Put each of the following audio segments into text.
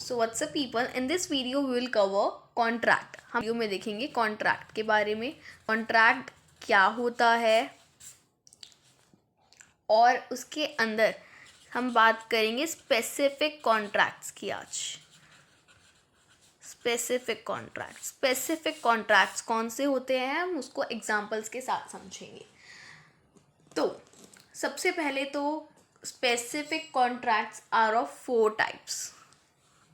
So what's up people, in this video we will cover contract. हम video में देखेंगे contract के बारे में, कॉन्ट्रैक्ट क्या होता है और उसके अंदर हम बात करेंगे स्पेसिफिक कॉन्ट्रैक्ट्स की। आज स्पेसिफिक कॉन्ट्रैक्ट्स कौन से होते हैं हम उसको एग्जांपल्स के साथ समझेंगे। तो सबसे पहले तो specific contracts are of four types.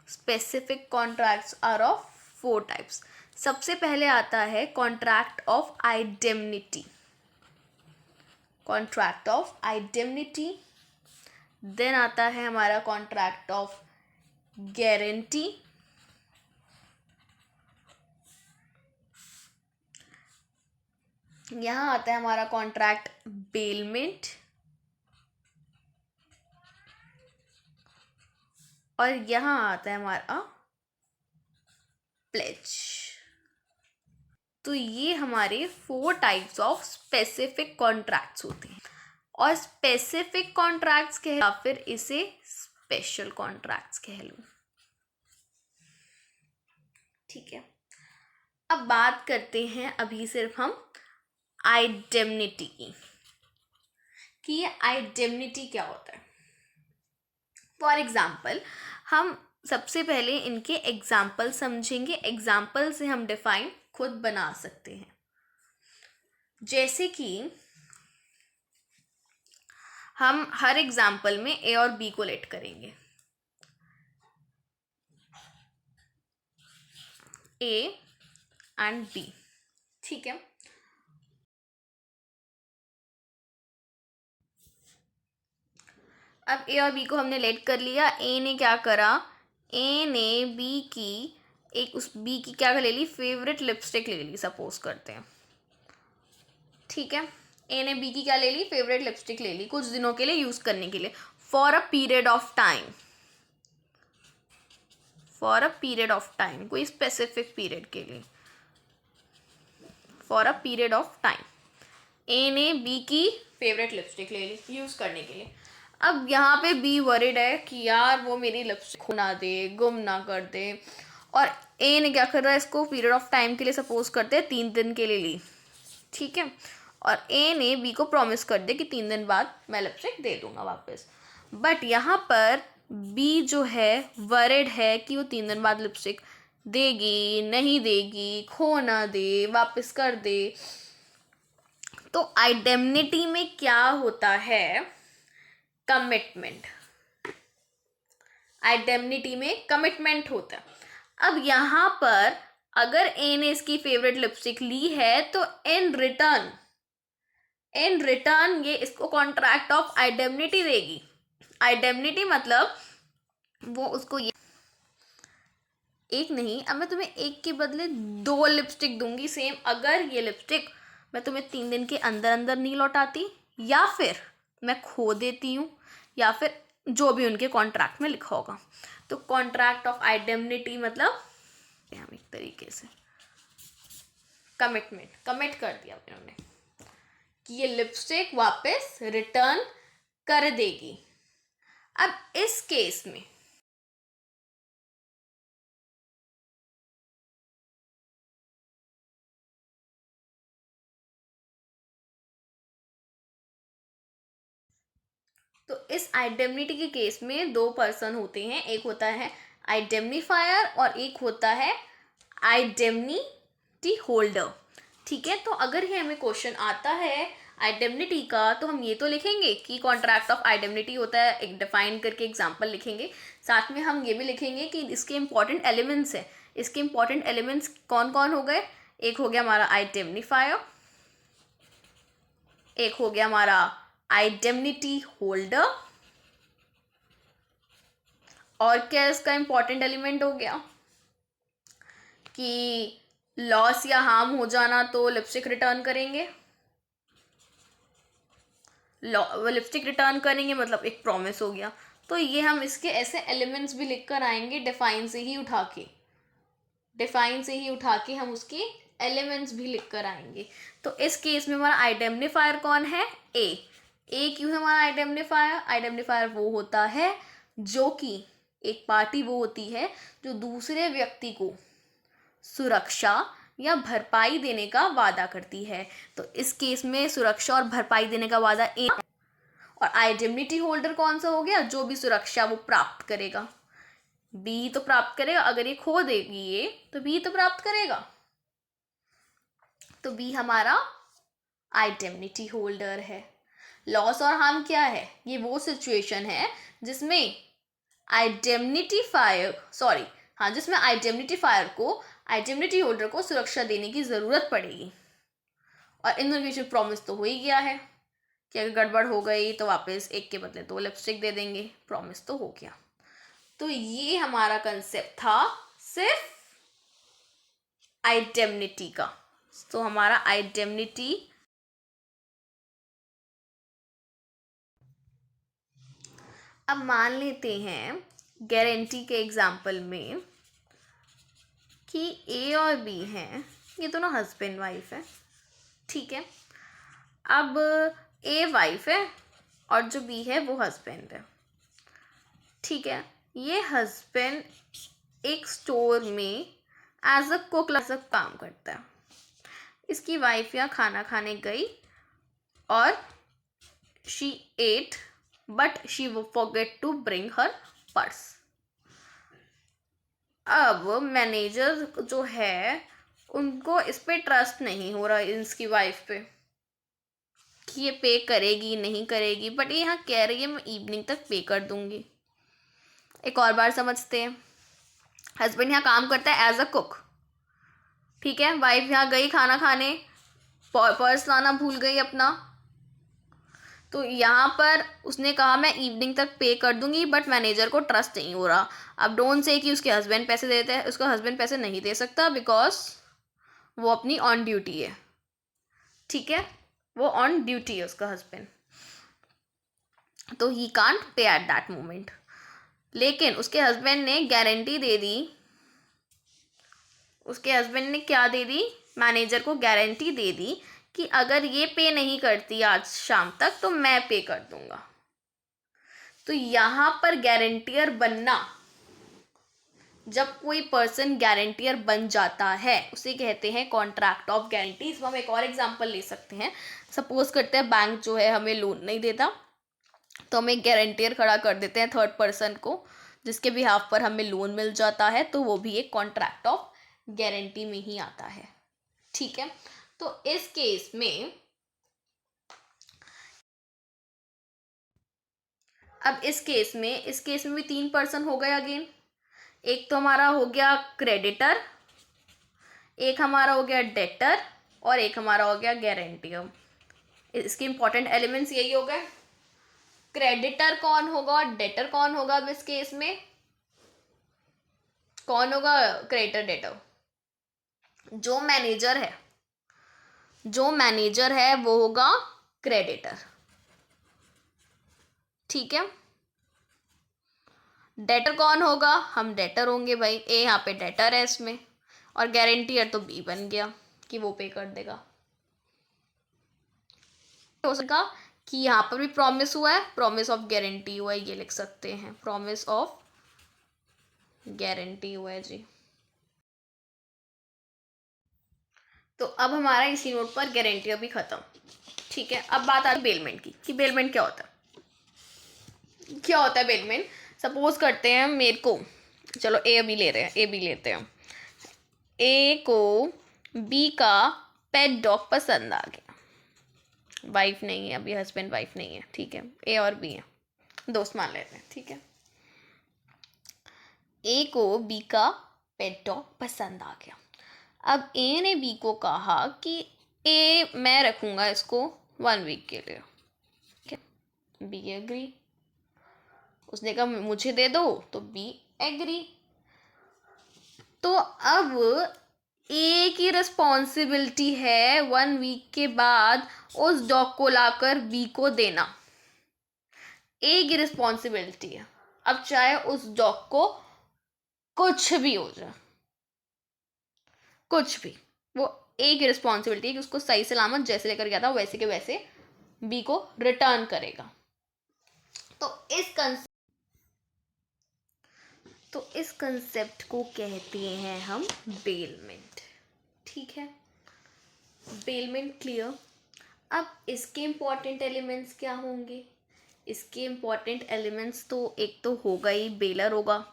Specific contracts are of four types. सबसे पहले आता है contract of indemnity, contract of indemnity. Then आता है हमारा कॉन्ट्रैक्ट ऑफ गारंटी, यहाँ आता है हमारा कॉन्ट्रैक्ट बेलमेंट, और यहाँ आता है हमारा प्लेज। तो ये हमारे four types of specific contracts होते हैं। और स्पेसिफिक कॉन्ट्रैक्ट्स कह या फिर इसे स्पेशल कॉन्ट्रैक्ट्स कह लो, ठीक है। अब बात करते हैं अभी सिर्फ हम आइडेमनिटी की, कि ये आइडेमनिटी क्या होता है। फॉर एग्जाम्पल, हम सबसे पहले इनके एग्जाम्पल समझेंगे। एग्जाम्पल से हम डिफाइन खुद बना सकते हैं। जैसे कि हम हर एग्जाम्पल में ए और बी को लेट करेंगे। ए एंड बी, ठीक है। अब ए और बी को हमने लेट कर लिया। ए ने क्या करा, ए ने बी की उस बी की क्या ले ली, फेवरेट लिपस्टिक ले ली, सपोज करते हैं, ठीक है। ए ने बी की क्या ले ली, फेवरेट लिपस्टिक ले ली कुछ दिनों के लिए यूज़ करने के लिए, for a period of time. For a period of time, कोई स्पेसिफिक पीरियड के लिए, for a period of time A ने बी की फेवरेट लिपस्टिक ले ली यूज़ करने के लिए। अब यहाँ पे बी वरिड है कि यार वो मेरी लिपस्टिक खो ना दे, गुम ना कर दे, और ए ने क्या कर रहा है, इसको पीरियड ऑफ टाइम के लिए सपोज करते हैं 3 दिन के लिए ली, ठीक है। और ए ने बी को प्रॉमिस कर दे कि 3 दिन बाद मैं लिपस्टिक दे दूंगा वापस। बट यहाँ पर बी जो है वरिड है कि वो 3 दिन बाद लिपस्टिक देगी नहीं देगी, खो ना दे, वापस कर दे। तो आइडेमनिटी में क्या होता है, कमिटमेंट। आइडेमनिटी में कमिटमेंट होता है। अब यहाँ पर अगर ए ने इसकी फेवरेट लिपस्टिक ली है तो इन रिटर्न ये इसको कॉन्ट्रैक्ट ऑफ आइडेमनिटी देगी। आइडेमनिटी मतलब वो उसको ये एक नहीं, अब मैं तुम्हें एक के बदले 2 लिपस्टिक दूंगी सेम, अगर ये लिपस्टिक मैं तुम्हें 3 दिन के अंदर अंदर नहीं लौटाती, या फिर मैं खो देती हूँ, या फिर जो भी उनके कॉन्ट्रैक्ट में लिखा होगा। तो कॉन्ट्रैक्ट ऑफ आइडेमनिटी मतलब हम एक तरीके से कमिट कर दिया उन्होंने कि ये लिपस्टिक वापस रिटर्न कर देगी। अब इस केस में तो इस आइडेमनिटी के केस में 2 पर्सन होते हैं, एक होता है आइडेमनिफायर और एक होता है आइडेमनिटी होल्डर, ठीक है। तो अगर ये हमें क्वेश्चन आता है आइडेमनिटी का तो हम ये तो लिखेंगे कि कॉन्ट्रैक्ट ऑफ आइडेमनिटी होता है, एक डिफाइन करके एग्जांपल लिखेंगे। साथ में हम ये भी लिखेंगे कि इसके इंपॉर्टेंट एलिमेंट्स हैं। इसके इंपॉर्टेंट एलिमेंट्स कौन कौन हो गए, एक हो गया हमारा आइडेमनिफायर, एक हो गया हमारा आइडेमनिटी होल्डर, और क्या इसका इंपॉर्टेंट एलिमेंट हो गया कि लॉस या हार्म हो जाना तो लिपस्टिक रिटर्न करेंगे। लिपस्टिक रिटर्न करेंगे मतलब एक प्रॉमिस हो गया। तो ये हम इसके ऐसे एलिमेंट्स भी लिख कर आएंगे डिफाइन से ही उठा के हम उसके एलिमेंट्स भी लिख कर आएंगे। तो इस केस में हमारा आइडेमनिफायर कौन है, ए क्यों है हमारा आइडेमनिफायर वो होता है जो कि एक पार्टी वो होती है जो दूसरे व्यक्ति को सुरक्षा या भरपाई देने का वादा करती है। तो इस केस में सुरक्षा और भरपाई देने का वादा ए, और आइडेंटिटी होल्डर कौन सा हो गया, जो भी सुरक्षा वो प्राप्त करेगा। बी तो प्राप्त करेगा, अगर ये खो देगी ये तो बी तो प्राप्त करेगा। तो बी हमारा आइडेंटिटी होल्डर है। लॉस और हार्म क्या है, ये वो सिचुएशन है जिसमें जिसमें आइडेंटिफायर को आइडेंटिटी होल्डर को सुरक्षा देने की जरूरत पड़ेगी। और इन दोनों के बीच प्रॉमिस तो हो ही गया है कि अगर गड़बड़ हो गई तो वापस एक के बदले 2 लिपस्टिक दे देंगे, प्रॉमिस तो हो गया। तो ये हमारा कंसेप्ट था सिर्फ आइडेंटिटी का। तो हमारा आइडेंटिटी अब मान लेते हैं गारंटी के एग्जाम्पल में कि ए और बी हैं, ये दोनों हस्बैंड वाइफ है, ठीक है। अब ए वाइफ है और जो बी है वो हस्बैंड है, ठीक है। ये हस्बैंड एक स्टोर में एज अ कुक काम करता है। इसकी वाइफ यहाँ खाना खाने गई और she ate but she forget to bring her purse. अब मैनेजर जो है उनको इस पे ट्रस्ट नहीं हो रहा इसकी वाइफ पे कि ये पे करेगी नहीं करेगी, बट ये यहाँ कह रही है मैं इवनिंग तक पे कर दूंगी। एक और बार समझते हैं। हस्बैंड यहाँ काम करता है एज अ कुक, ठीक है। वाइफ यहाँ गई खाना खाने, पर्स लाना भूल गई अपना, तो यहाँ पर उसने कहा मैं इवनिंग तक पे कर दूंगी, बट मैनेजर को ट्रस्ट नहीं हो रहा। अब डोंट से कि उसके हस्बैंड पैसे देते हैं, उसका हस्बैंड पैसे नहीं दे सकता बिकॉज वो अपनी ऑन ड्यूटी है, ठीक है। वो ऑन ड्यूटी है उसका हस्बैंड, तो he can't pay at that moment. लेकिन उसके हस्बैंड ने गारंटी दे दी, उसके हस्बैंड ने क्या दे दी, मैनेजर को गारंटी दे दी कि अगर ये पे नहीं करती आज शाम तक तो मैं पे कर दूंगा। तो यहाँ पर गारंटियर बनना, जब कोई पर्सन गारंटियर बन जाता है उसे कहते हैं कॉन्ट्रैक्ट ऑफ गारंटी। इसमें हम एक और एग्जांपल ले सकते हैं। सपोज करते हैं बैंक जो है हमें लोन नहीं देता, तो हम एक गारंटियर खड़ा कर देते हैं थर्ड पर्सन को, जिसके बिहाफ पर हमें लोन मिल जाता है, तो वो भी एक कॉन्ट्रैक्ट ऑफ गारंटी में ही आता है, ठीक है। तो इस केस में इस केस में भी 3 पर्सन हो गए अगेन। एक तो हमारा हो गया क्रेडिटर, एक हमारा हो गया डेटर और एक हमारा हो गया गारंटियर। इसके इंपॉर्टेंट एलिमेंट्स यही हो गए। क्रेडिटर कौन होगा और डेटर कौन होगा। अब इस केस में कौन होगा क्रेडिटर डेटर, जो मैनेजर है वो होगा क्रेडिटर, ठीक है। डेटर कौन होगा, हम डेटर होंगे भाई, ए यहाँ पे डेटर है इसमें, और गारंटियर तो बी बन गया कि वो पे कर देगा। हो सका कि यहाँ पर भी प्रॉमिस हुआ है, प्रॉमिस ऑफ गारंटी हुआ है, ये लिख सकते हैं प्रॉमिस ऑफ गारंटी हुआ है जी। तो अब हमारा इसी नोट पर गारंटी भी खत्म, ठीक है। अब बात आती बेलमेंट की कि बेलमेंट क्या होता है बेलमेंट। सपोज करते हैं मेरे को, चलो ए बी ले रहे हैं, ए बी लेते हैं। ए को बी का पेट डॉग पसंद आ गया, वाइफ नहीं है अभी, हस्बैंड वाइफ नहीं है, ठीक है। ए और बी है, दोस्त मान लेते हैं, ठीक है। ए को बी का पेट डॉग पसंद आ गया। अब ए ने बी को कहा कि ए मैं रखूंगा इसको 1 वीक के लिए, ठीक है। बी एग्री, उसने कहा मुझे दे दो, तो बी एग्री। तो अब ए की रिस्पॉन्सिबिलिटी है 1 वीक के बाद उस डॉग को लाकर बी को देना, ए की रिस्पॉन्सिबिलिटी है। अब चाहे उस डॉग को कुछ भी हो जाए, कुछ भी, वो ए की रिस्पॉन्सिबिलिटी है कि उसको सही सलामत जैसे लेकर गया था वैसे के वैसे बी को रिटर्न करेगा। तो तो इस कंसेप्ट को कहते हैं हम बेलमेंट। ठीक है, बेलमेंट क्लियर। अब इसके इम्पॉर्टेंट एलिमेंट्स क्या होंगे? इसके इम्पॉर्टेंट एलिमेंट्स तो एक तो होगा ही, बेलर होगा,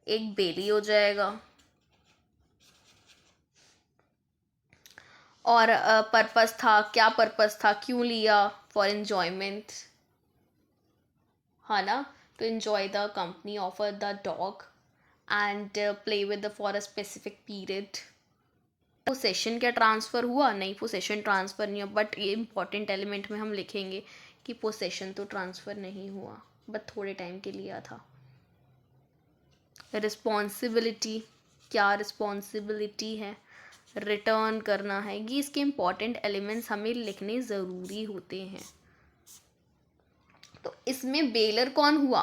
एक बेली हो जाएगा, और पर्पस था, क्या पर्पस था, क्यों लिया? फॉर एन्जॉयमेंट, है ना, to enjoy the company of the dog and play with for a specific period. Possession क्या ट्रांसफ़र हुआ? नहीं, पोसेशन ट्रांसफ़र नहीं हुआ, बट ये इंपॉर्टेंट एलिमेंट में हम लिखेंगे कि पोसेशन तो ट्रांसफ़र नहीं हुआ, बट थोड़े टाइम के लिए था। रिस्पॉन्सिबिलिटी, क्या रिस्पॉन्सिबिलिटी है? रिटर्न करना है। ये इसके इम्पॉर्टेंट एलिमेंट्स हमें लिखने ज़रूरी होते हैं। तो इसमें बेलर कौन हुआ?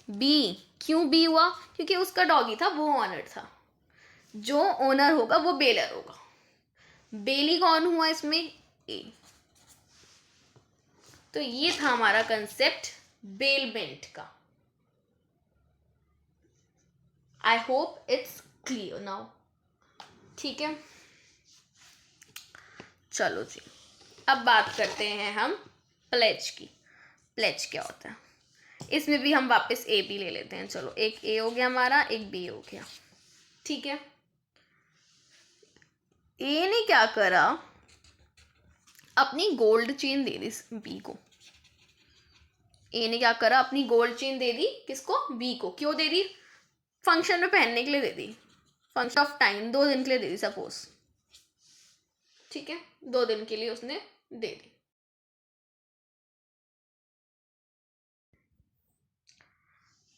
बी। क्यों बी हुआ? क्योंकि उसका डॉगी था, वो ऑनर था। जो ओनर होगा वो बेलर होगा। बेली कौन हुआ इसमें? ए। तो ये था हमारा कंसेप्ट बेलमेंट का। I hope it's clear now. ठीक है, चलो जी, अब बात करते हैं हम प्लेज की। प्लेज क्या होता है? इसमें भी हम वापस ए बी ले लेते हैं। चलो, एक ए हो गया हमारा, एक बी हो गया। ठीक है, ए ने क्या करा? अपनी गोल्ड चेन दे दी बी को। ए ने क्या करा? अपनी गोल्ड चेन दे दी किसको? बी को। क्यों दे दी? फंक्शन में पहनने के लिए दे दी, फंक्शन ऑफ टाइम, 2 दिन के लिए दे दी सपोज। ठीक है, 2 दिन के लिए उसने दे दी।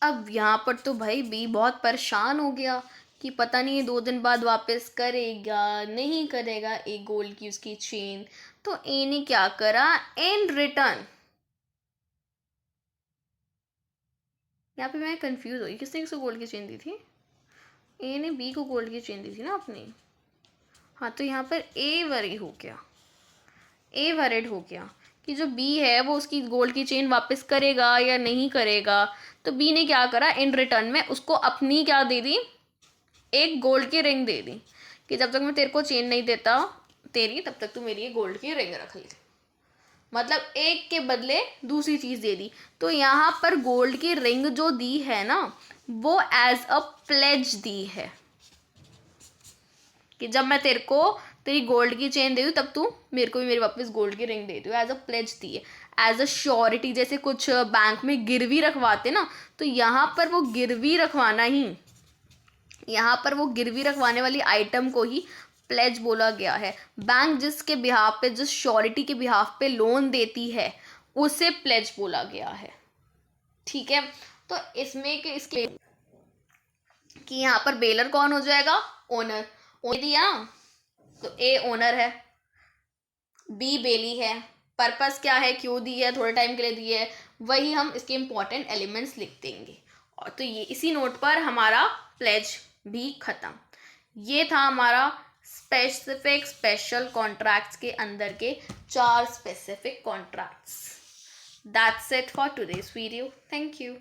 अब यहाँ पर तो भाई बी बहुत परेशान हो गया कि पता नहीं 2 दिन बाद वापस करेगा नहीं करेगा एक गोल्ड की उसकी चेन। तो ए ने क्या करा? इन रिटर्न, यहाँ पे मैं कंफ्यूज हुई, किसने किसको गोल्ड की चेन दी थी? ए ने बी को गोल्ड की चेन दी थी ना अपनी। हाँ, तो यहाँ पर ए वरी हो गया, ए वरिड हो गया कि जो बी है वो उसकी गोल्ड की चेन वापस करेगा या नहीं करेगा। तो बी ने क्या करा? इन रिटर्न में उसको अपनी क्या दे दी? एक गोल्ड की रिंग दे दी कि जब तक मैं तेरे को चेन नहीं देता तेरी, तब तक तू मेरी ये गोल्ड की रिंग रख ले। मतलब एक के बदले दूसरी चीज दे दी। तो यहाँ पर गोल्ड की रिंग जो दी है ना, वो एज अ प्लेज दी है कि जब मैं तेरे को तेरी गोल्ड की चेन दे दूँ तब तू मेरे को भी मेरी वापस गोल्ड की रिंग दे दो। एज अ प्लेज दी है, एज अ श्योरिटी। जैसे कुछ बैंक में गिरवी रखवाते ना, तो यहाँ पर वो गिरवी रखवाना ही, यहाँ पर वो गिरवी रखवाने वाली आइटम को ही प्लेज बोला गया है। बैंक जिसके बिहाफ पे, जिस श्योरिटी के बिहाफ पे लोन देती है, उसे प्लेज बोला गया है। ठीक है, तो इसमें कि इसके कि यहाँ पर बेलर कौन हो जाएगा? ओनर। ओनर दिया, तो ए ओनर है, बी बेली है। पर्पस क्या है? क्यों दी है? थोड़े टाइम के लिए दी है। वही हम इसके इंपॉर्टेंट एलिमेंट्स लिख देंगे। और तो ये इसी नोट पर हमारा प्लेज भी खत्म। ये था हमारा स्पेसिफिक स्पेशल कॉन्ट्रैक्ट्स के अंदर के 4 specific contracts. That's it for today's video. Thank you.